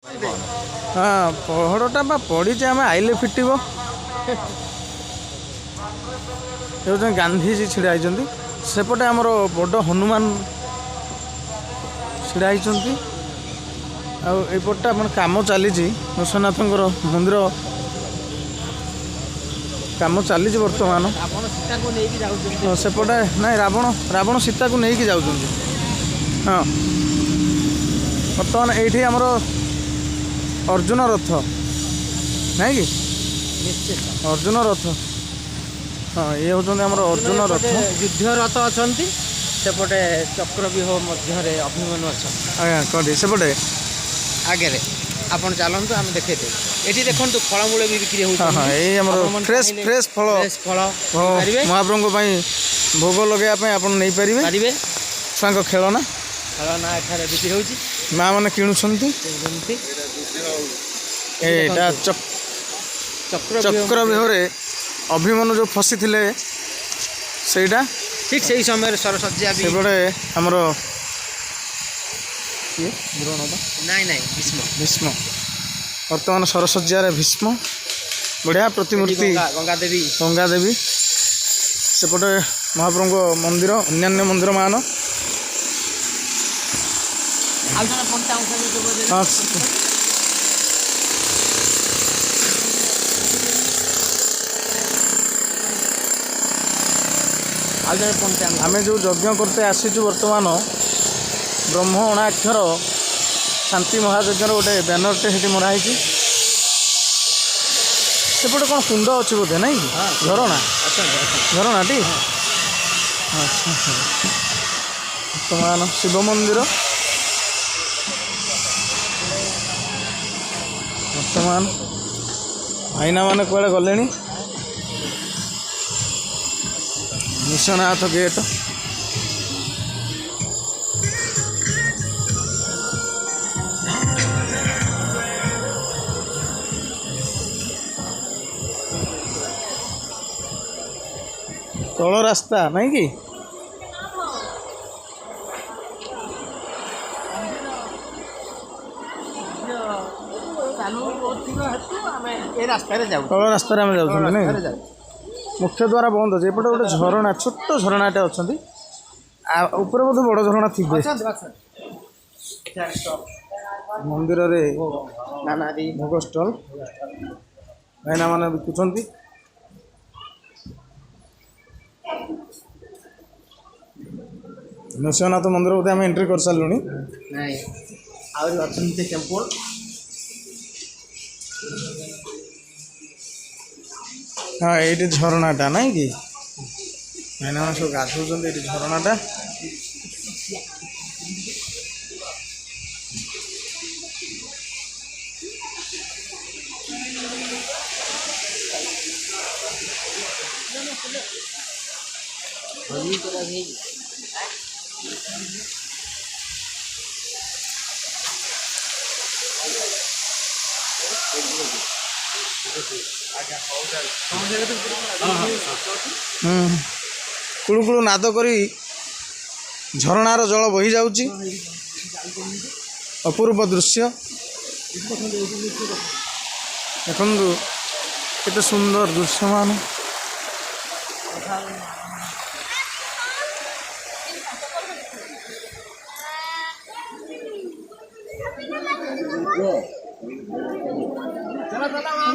हाँ पहड़टा बा पड़ी आम आइले फिटब गांधीजी छिड़ा सेपटे आमर बड़ हनुमान छिड़ा आईपटा कम चली नृसिंहनाथ मंदिर कम चली बर्तमान सेपटे ना रावण सीता को लेकिन जाऊँ हाँ बर्तमान ये आमर अर्जुन रथ नहीं कि अर्जुन रथ हाँ ये हूँ अर्जुन रथ युद्ध रथ अच्छा सेपटे चक्रव्यूह मध्य अभिमन्यु अच्छा आज्ञा कौटी सेपटे आगे आपन चलतु आम देखे ये देखु फलमूल भी बिक्री हो हाँ हाँ ये फ्रेश फ्रेश फल फल महाप्रभु भोग लगे आप नहीं पारे पारे छुआ खेलना खेलना एठार बिक्री हो माँ मैंने किणुंट चक्रव्यूह अभिमन्यु जो फसी थे सेटा ठीक से समय सरसज्जा भी सेपटे आमर नाई भीष्म भीष्म बर्तमान सरसज्जार भीष्म बढ़िया प्रतिमूर्ति गंगा देवी सेपटे महाप्रभु मंदिर अन्य मंदिर मान हाँ आम जो यज्ञ करते आसीचु बर्तमान ब्रह्म अणाक्षर शांति महायज्ञर गोटे बैनरटे से मराही सेपटे कौन कुंड अच्छी बोधे ना झरणा झरणा टी बर्तमान शिव मंदिर बर्तमान भाईना मैंने कड़े गले नृसिंहनाथ गेट तल रास्ता नहीं कि तल रास्ता जाऊँ मुख्य द्वार बंद अच्छे एपटे गोटे झरणा छोट झरणाटे अच्छा ऊपर बोध बड़ झरणा थी मंदिर भोग स्टल भाईना मैंने बिकुंट नृसिंहनाथ मंदिर बोधे आम एंट्री कर सारूँ टेम्पल हाँ ये झरणाटा नहीं कि मैंने सब गाधुन ये झरणाटा कुलु कुलु नाद करी झरणार जल बही जाउची अपूर्व दृश्य देखु केते सुंदर दृश्यमान